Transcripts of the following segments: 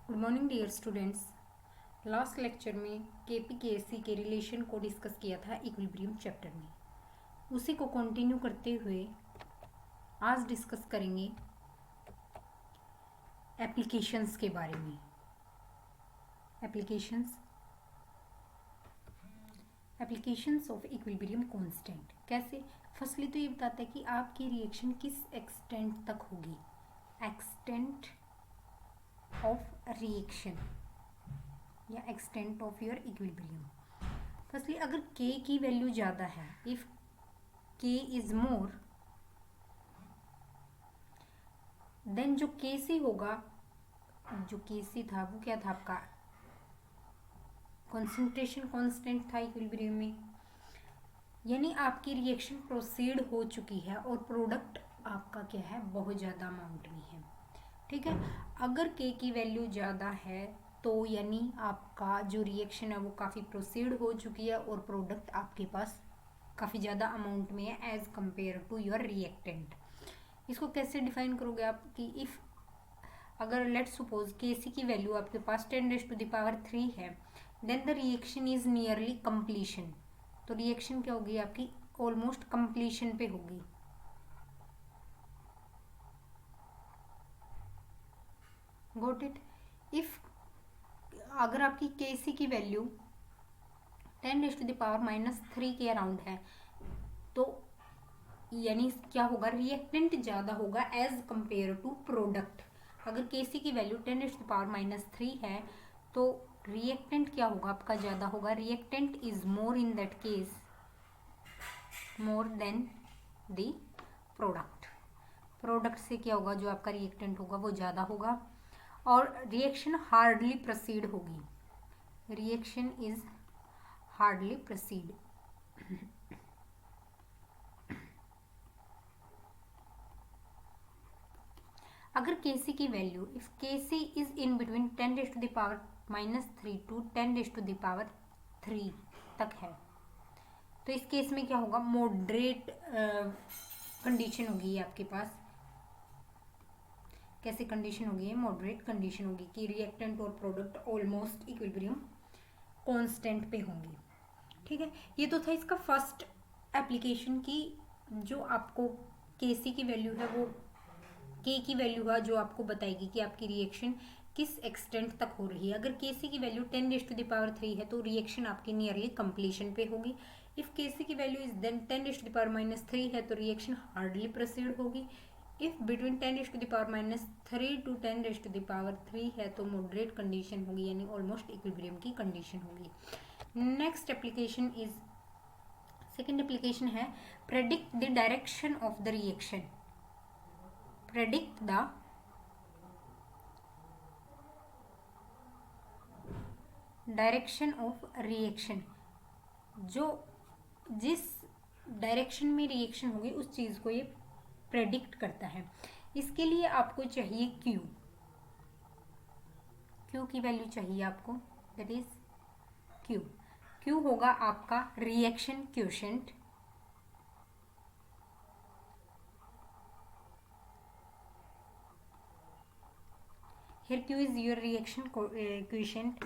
Good morning dear students. Last lecture में KPKSC के relation को डिस्कस किया था इक्विलिब्रियम चैप्टर में। उसी को कंटिन्यू करते हुए आज डिस्कस करेंगे एप्लीकेशंस के बारे में। एप्लीकेशंस ऑफ इक्विलिब्रियम कांस्टेंट कैसे। फर्स्टली तो ये बताता है कि आपकी रिएक्शन किस एक्सटेंट तक होगी। एक्सटेंट ऑफ रिएक्शन या extent of your equilibrium. Firstly अगर k की वैल्यू ज़्यादा है, if k is more, then जो Kc होगा, जो Kc था वो क्या था आपका कंसंट्रेशन कांस्टेंट था इक्विलिब्रियम में, यानी आपकी रिएक्शन प्रोसीड हो चुकी है और प्रोडक्ट आपका क्या है बहुत ज़्यादा अमाउंट में है। ठीक है, अगर k की वैल्यू ज़्यादा है तो यानी आपका जो रिएक्शन है वो काफ़ी प्रोसीड हो चुकी है और प्रोडक्ट आपके पास काफ़ी ज़्यादा अमाउंट में है as compare to your reactant. इसको कैसे डिफाइन करोगे आप कि इफ़ अगर लेट्स सपोज Kc की वैल्यू आपके पास 10⁻³ है, then the reaction is nearly completion. तो रिएक्शन क्या होगी आपकी ऑलमोस्ट कंप्लीशन पे होगी। Got it. इफ अगर आपकी Kc की वैल्यू 10⁻³ के अराउंड है तो यानी क्या होगा, रिएक्टेंट ज़्यादा होगा एज कंपेयर टू प्रोडक्ट। अगर Kc की वैल्यू 10⁻³ है तो रिएक्टेंट क्या होगा आपका ज़्यादा होगा। Reactant is more in that case, more than the product. Product से क्या होगा, जो आपका रिएक्टेंट होगा वो ज़्यादा होगा और रिएक्शन हार्डली प्रोसीड होगी। Reaction is hardly proceed. अगर Kc की value if Kc is in between 10⁻³ to 10⁻³ तक है तो इस केस में क्या होगा, मॉडरेट कंडीशन होगी आपके पास। कैसे कंडीशन होगी, मॉडरेट कंडीशन होगी कि रिएक्टेंट और प्रोडक्ट ऑलमोस्ट इक्विलिब्रियम कांस्टेंट पे होंगे। ठीक है, ये तो था इसका फर्स्ट एप्लीकेशन की जो आपको Kc की वैल्यू है वो k की वैल्यू है जो आपको बताएगी कि आपकी रिएक्शन किस एक्सटेंट तक हो रही है। अगर Kc की वैल्यू 10⁻³ है तो रिएक्शन आपकी नियरली कंप्लीशन पे होगी। इफ Kc की वैल्यू इज देन 10⁻³ है तो रिएक्शन हार्डली प्रोसीड होगी। इफ बिटवीन 10⁻³ टू 10⁻³ है तो मॉडरेट कंडीशन होगी, यानी ऑलमोस्ट इक्विलिब्रियम की कंडीशन होगी। Next application is, second application है predict the direction of the reaction. Predict the direction of reaction, जो जिस डायरेक्शन में रिएक्शन होगी उस चीज़ को ये प्रेडिक्ट करता है। इसके लिए आपको चाहिए Q की वैल्यू चाहिए आपको, दैट इज Q होगा आपका reaction quotient. Here Q is your reaction quotient।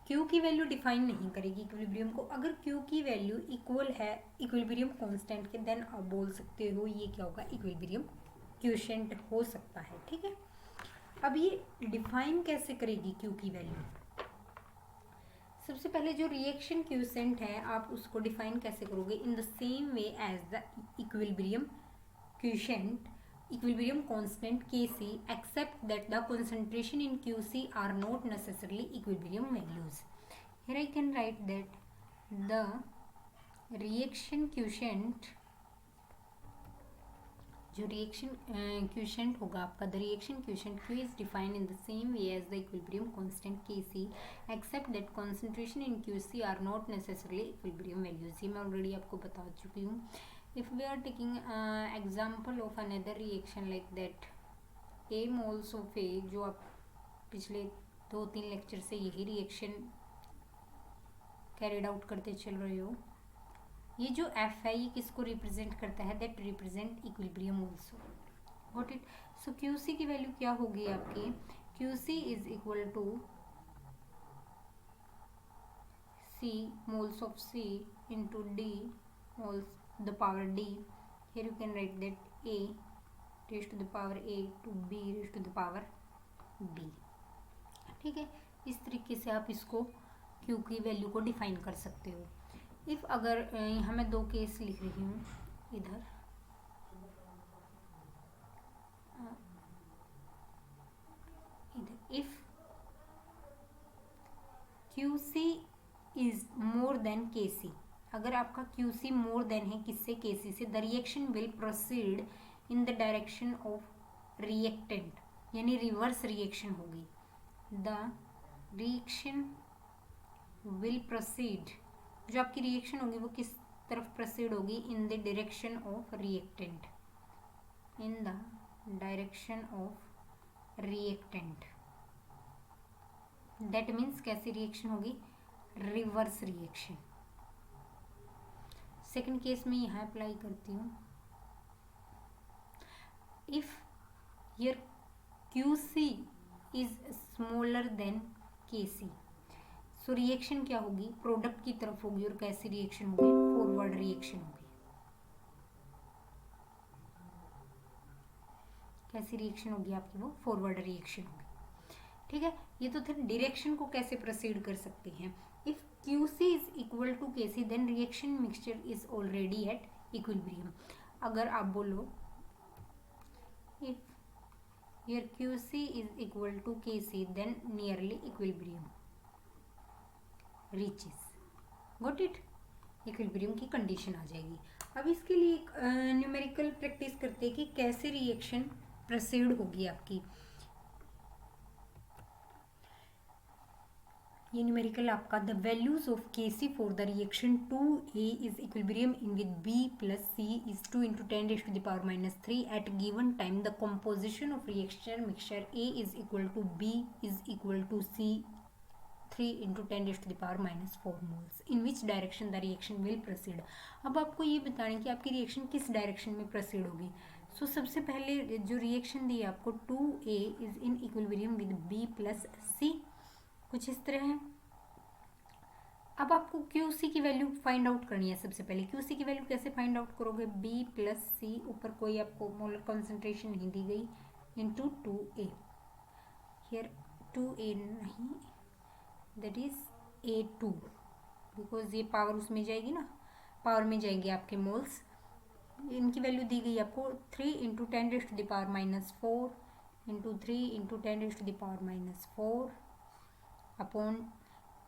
Q की वैल्यू डिफाइन नहीं करेगी इक्विलिब्रियम को। अगर Q की वैल्यू इक्वल है इक्विलिब्रियम कांस्टेंट के, देन आप बोल सकते हो ये क्या होगा, इक्विलिब्रियम क्वोशेंट हो सकता है। ठीक है, अब ये डिफाइन कैसे करेगी Q की वैल्यू। सबसे पहले जो रिएक्शन क्वोशेंट है आप उसको डिफाइन कैसे करोगे, in the same way as the equilibrium quotient, equilibrium constant Kc, except that the concentration in Qc are not necessarily equilibrium values. Here I can write that the reaction quotient, जो reaction quotient होगा आपका, the reaction quotient Q is defined in the same way as the equilibrium constant Kc, except that concentration in Qc are not necessarily equilibrium values। ये मैं already आपको बता चुकी हूँ। If we are taking example of another reaction like that A moles of A, जो आप पिछले 2-3 lecture से यही रिएक्शन कैरिड आउट करते चल रहे हो, ये जो F है ये किसको रिप्रेजेंट करता है, that represent equilibrium also. Got it. So Qc की वैल्यू क्या होगी आपकी, QC is equal to C moles of C into D moles the power D. Here you can write that A raised to the power A to B raised to the power B. ठीक है, इस तरीके से आप इसको Q की value को define कर सकते हो. इफ़ अगर यहाँ मैं दो केस लिख रही हूँ इधर, if QC is more then KC, अगर आपका QC मोर देन है किससे, KC से, the reaction will proceed in the direction of reactant, यानी रिवर्स रिएक्शन होगी. द रिएक्शन विल प्रोसीड, जो आपकी रिएक्शन होगी वो किस तरफ प्रोसीड होगी, in the direction of reactant, in the direction of reactant. That means कैसी रिएक्शन होगी, रिवर्स रिएक्शन. सेकंड केस में यहाँ अप्लाई करती हूँ. If your QC is smaller than KC, so reaction क्या होगी, प्रोडक्ट की तरफ होगी, और कैसी रिएक्शन होगी, फॉरवर्ड रिएक्शन होगी. कैसी रिएक्शन होगी आपकी, वो फॉरवर्ड रिएक्शन होगी. ठीक है, ये तो था डायरेक्शन को कैसे प्रोसीड कर सकते हैं. If QC is equal to KC then reaction mixture is already at equilibrium. अगर आप बोलो if your QC is equal to KC then nearly equilibrium reaches. Got it, equilibrium की कंडीशन आ जाएगी. अब इसके लिए एक न्यूमेरिकल प्रैक्टिस करते हैं कि कैसे रिएक्शन प्रोसीड होगी आपकी. ये न्यूमेरिकल आपका, the values of KC for the reaction 2A is equilibrium in with B plus C is 2 into 10 raise to the power -3 at given time. The composition of reaction mixture A is equal to B is equal to C 3 into 10 raise to the power -4 moles. In which direction the reaction will proceed. अब आपको ये बताना है कि आपकी reaction किस direction में proceed होगी. सो सबसे पहले जो रिएक्शन दी है आपको 2A is in equilibrium with B plus C, कुछ इस तरह है. अब आपको QC की वैल्यू फाइंड आउट करनी है. सबसे पहले QC की वैल्यू कैसे फाइंड आउट करोगे, B प्लस C, ऊपर कोई आपको मोलर कॉन्सेंट्रेशन नहीं दी गई, इंटू 2A. हियर 2A नहीं, दैट इज A2, बिकॉज ये पावर उसमें जाएगी ना, पावर में जाएंगे आपके मोल्स. इनकी वैल्यू दी गई आपको 3 into 10 raise to the power -4 into 3 into 10 raise to the power -4 upon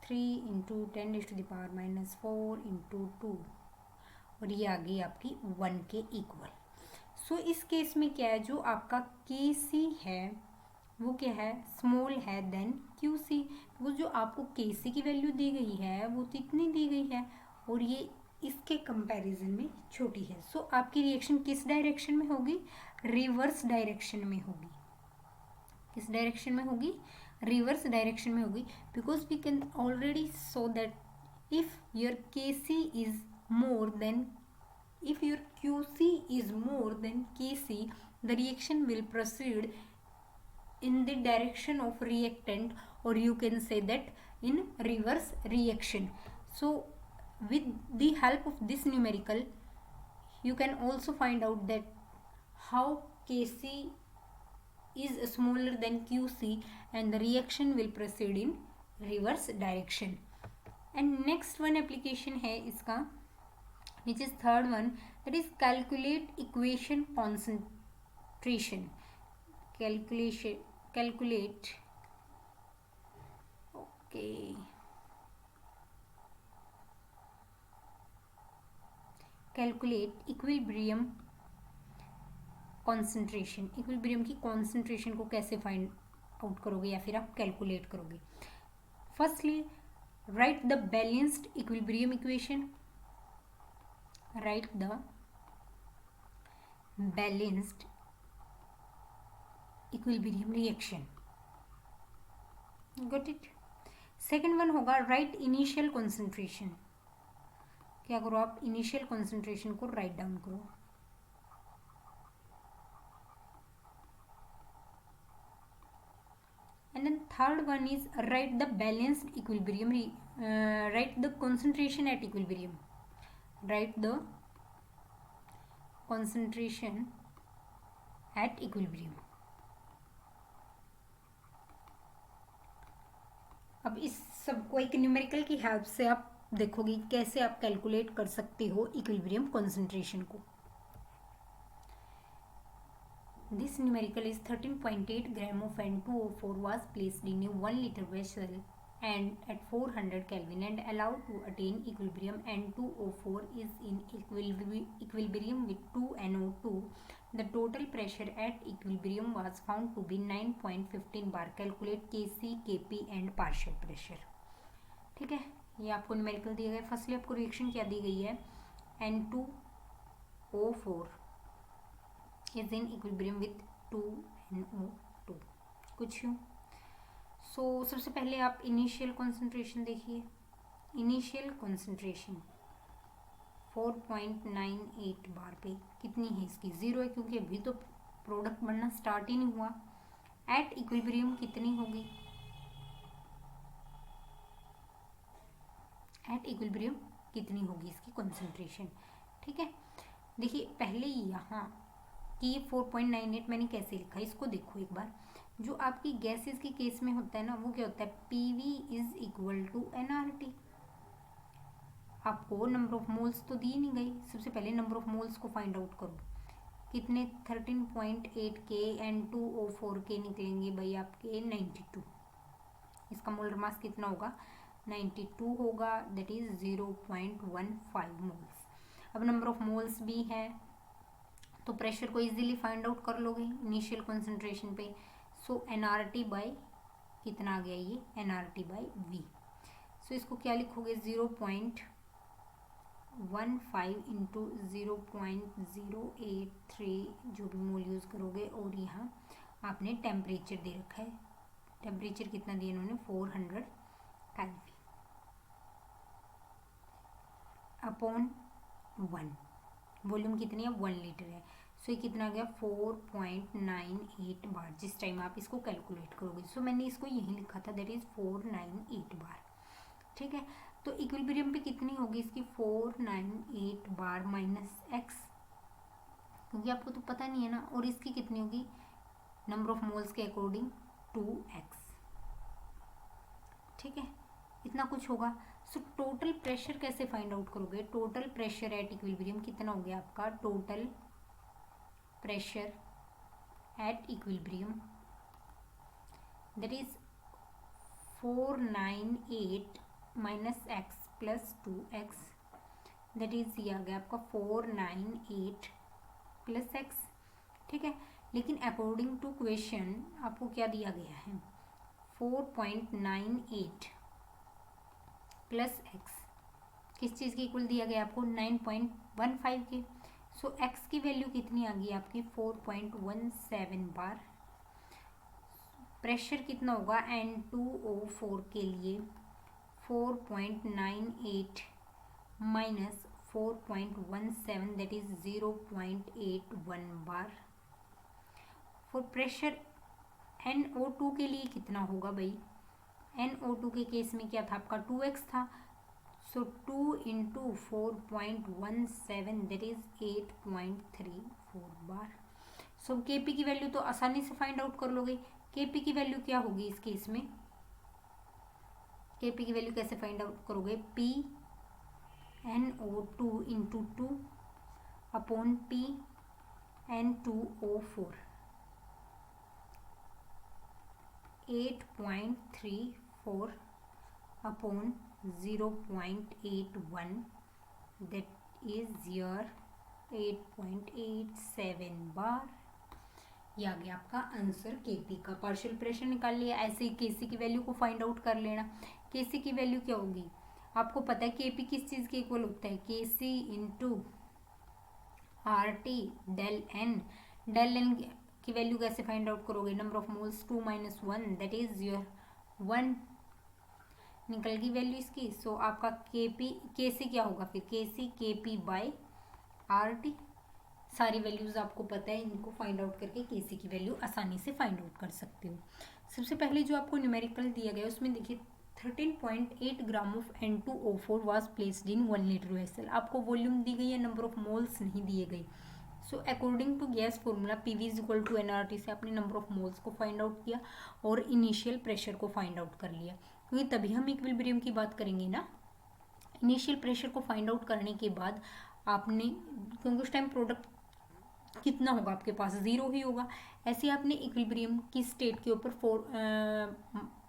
3 into 10 raise to the power -4 into 2, और ये आ गई आपकी 1 के इक्वल. सो इस केस में क्या है, जो आपका KC है वो क्या है, स्मॉल है देन QC. वो जो आपको KC की वैल्यू दी गई है वो तो इतनी दी गई है, और ये इसके कंपैरिजन में छोटी है. सो आपकी रिएक्शन किस डायरेक्शन में होगी, रिवर्स डायरेक्शन में होगी. किस डायरेक्शन में होगी, रिवर्स डायरेक्शन में होगी. Because we can already show that if your KC is more then, if your QC is more than KC, the reaction will proceed in the direction of reactant, or you can say that in reverse reaction. So with the help of this numerical you can also find out that how KC is smaller than QC and the reaction will proceed in reverse direction. And next one application है इसका, which is third one, that is calculate equation concentration. Calculate okay, calculate equilibrium concentration. Equilibrium की concentration को कैसे find out करोगे या फिर आप calculate करोगे. Firstly right the balanced equilibrium equation. Write the balanced equilibrium reaction. Got it? Second one होगा right initial concentration. क्या करो आप, इनिशियल कॉन्सेंट्रेशन को राइट डाउन करो. Third one is right the balanced equilibrium, right the concentration at equilibrium, right the concentration at equilibrium. अब इस सब को एक न्यूमेरिकल की हेल्प से आप देखोगे कैसे आप कैलकुलेट कर सकते हो इक्विलिब्रियम कॉन्सेंट्रेशन को। This numerical is 13.8 gram of N2O4 was placed in a 1 liter vessel and at 400 Kelvin and allowed to attain equilibrium. N2O4 is in equilibrium with 2 NO2. The total pressure at equilibrium was found to be 9.15 bar. Calculate Kc, Kp and partial pressure. ठीक है, ये आपको numerical दिया गया है। Firstly आपको reaction क्या दी गई है, N2O4 is in equilibrium with 2NO2, कुछ यूँ। सो सबसे पहले आप इनिशियल कॉन्सेंट्रेशन देखिए। इनिशियल कॉन्सेंट्रेशन 4.98 बार पे कितनी है इसकी, 0 है क्योंकि अभी तो प्रोडक्ट बनना स्टार्ट ही नहीं हुआ। एट इक्विलिब्रियम कितनी होगी, एट इक्विलिब्रियम कितनी होगी इसकी कॉन्सेंट्रेशन। ठीक है, देखिए पहले यहाँ कि ये 4.98 मैंने कैसे लिखा, इसको देखो एक बार। जो आपकी गैसेस के केस में होता है ना, वो क्या होता है, PV is equal to NRT। आपको नंबर ऑफ मोल्स तो दी नहीं गई, सबसे पहले नंबर ऑफ मोल्स को फाइंड आउट करो। कितने 13.8 के N2O4 के निकलेंगे भाई आपके 92। इसका मोलर मास कितना होगा, 92 होगा, दैट इज 0.15 मोल्स। अब नंबर ऑफ मोल्स भी है तो प्रेशर को इजीली फाइंड आउट कर लोगे इनिशियल कॉन्सेंट्रेशन पे। सो NRT बाई कितना आ गया ये, NRT बाई V। सो इसको क्या लिखोगे, 0.15 इंटू 0.083 जो भी मोल यूज़ करोगे, और यहाँ आपने टेम्परेचर दे रखा है। टेम्परेचर कितना दिया इन्होंने, 400 केल्विन अपॉन 1। वॉल्यूम कितनी है, 1 लीटर है। सो ये कितना आ गया, 4.98 बार जिस टाइम आप इसको कैलकुलेट करोगे। सो मैंने इसको यही लिखा था, दैट इज 498 बार। ठीक है, तो इक्विलिब्रियम पे कितनी होगी इसकी, 498 बार माइनस एक्स, क्योंकि आपको तो पता नहीं है ना। और इसकी कितनी होगी, नंबर ऑफ मोल्स के अकॉर्डिंग 2x। ठीक है, इतना कुछ होगा। सो टोटल प्रेशर कैसे फाइंड आउट करोगे, टोटल प्रेशर एट इक्विलिब्रियम कितना हो गया आपका, total pressure at equilibrium that is 498 minus x plus 2x, that is ये आ गया आपका 498 प्लस एक्स। ठीक है, लेकिन अकॉर्डिंग टू क्वेश्चन आपको क्या दिया गया है, 4.98 प्लस एक्स किस चीज़ के इक्वल दिया गया आपको, 9.15 के। सो एक्स की वैल्यू कितनी आ गई आपकी, 4.17 बार। प्रेशर कितना होगा N2O4 के लिए, 4.98 minus 4.17 that is 0.81 bar. For pressure NO2 के लिए कितना होगा भाई, NO2 के केस में क्या था आपका, 2x था। सो 2 into 4.17 that is 8.34 bar. So Kp की वैल्यू तो आसानी से फाइंड आउट कर लोगे। Kp की वैल्यू क्या होगी इस केस में, Kp की वैल्यू कैसे फाइंड आउट करोगे, P NO2 into 2 upon P N2O4, 8.34 upon 0.81 that is your 8.87 बार। ये आ गया आपका आंसर Kp का। पार्शियल प्रेशर निकाल लिया, ऐसे ही Kc की वैल्यू को फाइंड आउट कर लेना। Kc की वैल्यू क्या होगी, आपको पता है Kp किस चीज़ के इक्वल होता है, Kc into RT del n. Del n की वैल्यू कैसे फाइंड आउट करोगे, number of moles 2 minus 1 that is your 1 निकल गई वैल्यू इसकी। सो आपका Kc क्या होगा फिर, Kc Kp बाई RT। सारी वैल्यूज आपको पता है, इनको फाइंड आउट करके Kc की वैल्यू आसानी से फाइंड आउट कर सकते हो। सबसे पहले जो आपको न्यूमेरिकल दिया गया उसमें देखिए 13.8 gram of N2O4 was placed in 1 litre vessel. आपको वॉल्यूम दी गई है, नंबर ऑफ मोल्स नहीं दिए गए। So according to gas formula PV is equal to NRT से आपने नंबर ऑफ मोल्स को फाइंड आउट किया और इनिशियल प्रेशर को फाइंड आउट कर लिया, क्योंकि तभी हम इक्विलिब्रियम की बात करेंगे ना। इनिशियल प्रेशर को फाइंड आउट करने के बाद आपने, क्योंकि उस टाइम प्रोडक्ट कितना होगा आपके पास, 0 ही होगा, ऐसे आपने इक्विलिब्रियम की स्टेट के ऊपर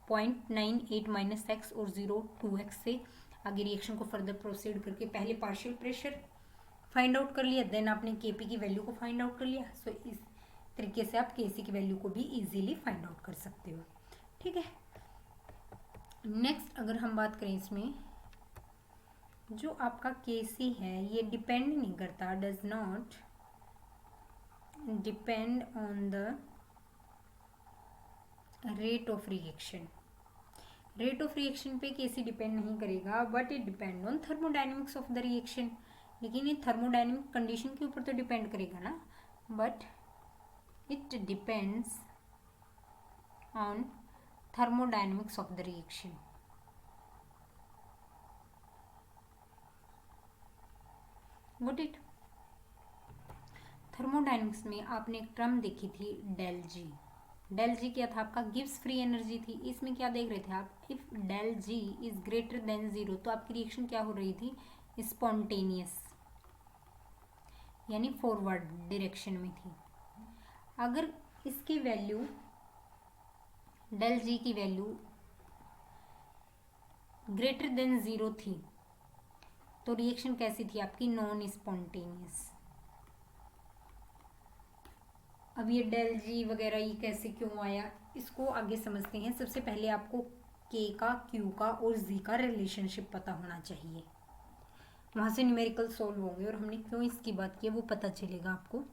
4.98 माइनस एक्स और 0.2x से आगे रिएक्शन को फर्दर प्रोसीड करके पहले पार्शियल प्रेशर फाइंड आउट कर लिया, देन आपने Kp की वैल्यू को फाइंड आउट कर लिया। सो इस तरीके से आप Kc की वैल्यू को भी इजीली फाइंड आउट कर सकते हो, ठीक है। नेक्स्ट अगर हम बात करें इसमें, जो आपका Kc है ये डिपेंड नहीं करता, does not depend on the rate of reaction. Rate of reaction पे Kc डिपेंड नहीं करेगा, but it depend on thermodynamics of the reaction. लेकिन ये थर्मोडाइनमिक कंडीशन के ऊपर तो डिपेंड करेगा ना, but it depends on thermodynamics of the reaction. What it, thermodynamics में आपने एक टर्म देखी थी डेल जी। डेल जी क्या था आपका, गिव्स फ्री एनर्जी थी। इसमें क्या देख रहे थे आप, if del G is greater then 0 तो आपकी रिएक्शन क्या हो रही थी, स्पॉन्टेनियस, यानी फॉरवर्ड डायरेक्शन में थी। अगर इसकी वैल्यू, डेल जी की वैल्यू ग्रेटर देन 0 थी तो रिएक्शन कैसी थी आपकी, नॉन स्पॉन्टेनियस। अब ये डेल जी वगैरह ये कैसे क्यों आया, इसको आगे समझते हैं। सबसे पहले आपको K का, Q का और Z का रिलेशनशिप पता होना चाहिए, वहाँ से न्यूमेरिकल सॉल्व होंगे और हमने क्यों इसकी बात की है वो पता चलेगा आपको।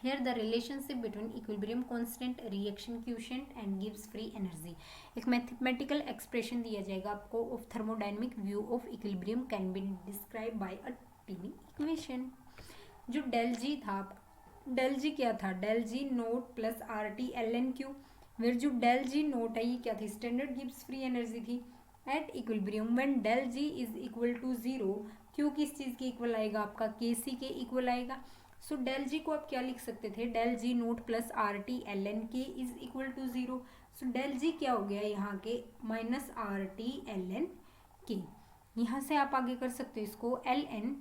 Here the relationship between equilibrium constant, reaction quotient and gives free energy। एक मैथमेटिकल एक्सप्रेशन दिया जाएगा आपको of thermodynamic view of equilibrium can be described by a tiny equation। जो डेल जी था, डेल जी क्या था, del G naught plus RT ln Q। फिर जो डेल जी नोट है ये क्या थी, स्टैंडर्ड गिब्स फ्री एनर्जी थी। At equilibrium when del G is equal to 0, Q किस चीज़ के इक्वल आएगा आपका, Kc के इक्वल आएगा। सो डेल जी को आप क्या लिख सकते थे, del G naught plus RT ln K is equal to 0। So del G क्या हो गया यहाँ के, माइनस RT ln K। यहाँ से आप आगे कर सकते हो इसको, ln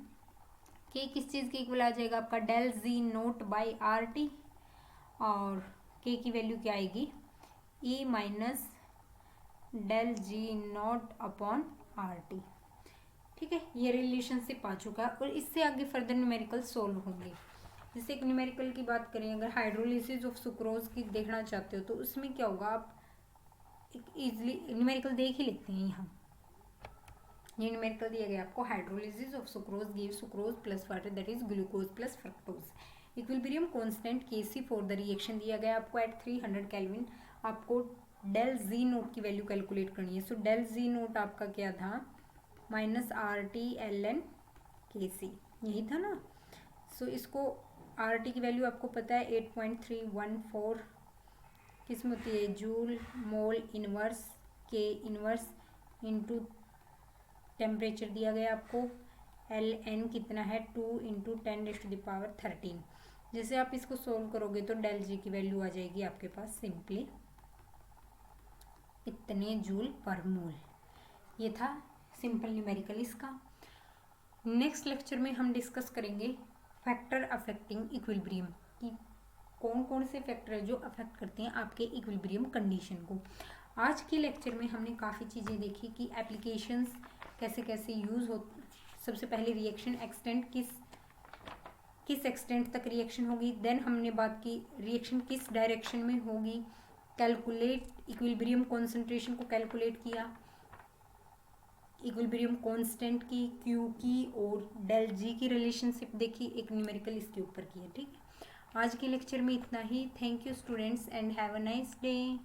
K किस चीज़ के इक्वल आ जाएगा आपका, del G naught by RT, और K की वैल्यू क्या आएगी, E minus del G naught upon RT। ठीक है, ये रिलेशनशिप आ चुका है और इससे आगे फर्दर न्यूमेरिकल सोल्व होंगे। जैसे एक न्यूमेरिकल की बात करें, अगर हाइड्रोलिसिस ऑफ सुक्रोज की देखना चाहते हो तो उसमें क्या होगा, आप एक इजली न्यूमेरिकल देख ही लेते हैं। यहाँ ये न्यूमेरिकल दिया गया आपको, hydrolysis of sucrose give sucrose plus water that is glucose plus fructose. Equilibrium constant Kc for the reaction दिया गया आपको एट 300 केल्विन। आपको डेल जी नोट की वैल्यू कैलकुलेट करनी है। सो डेल जी नोट आपका क्या था, माइनस RT ln Kc, यही था ना। सो इसको RT की वैल्यू आपको पता है 8.314 किस में होती है, joule mole inverse K inverse into temperature दिया गया आपको, ln कितना है 2 इंटू 10⁻13। जैसे आप इसको सोल्व करोगे तो डेल जी की वैल्यू आ जाएगी आपके पास सिंपली इतने जूल पर मोल। ये था सिंपल न्यूमेरिकल इसका। नेक्स्ट लेक्चर में हम डिस्कस करेंगे फैक्टर अफेक्टिंग इक्विलिब्रियम की, कौन कौन से फैक्टर है जो अफेक्ट करते हैं आपके इक्विलिब्रियम कंडीशन को। आज के लेक्चर में हमने काफ़ी चीज़ें देखी कि एप्लीकेशंस कैसे कैसे यूज़ हो। सबसे पहले रिएक्शन एक्सटेंट, किस एक्सटेंट तक रिएक्शन होगी। देन हमने बात की रिएक्शन किस डायरेक्शन में होगी, कैलकुलेट इक्विलिब्रियम कॉन्सेंट्रेशन को कैलकुलेट किया, इक्विलिब्रियम कांस्टेंट की, क्यू की और डेल जी की रिलेशनशिप देखी, एक न्यूमेरिकल इसके ऊपर की है। ठीक है, आज के लेक्चर में इतना ही। Thank you students and have a nice day.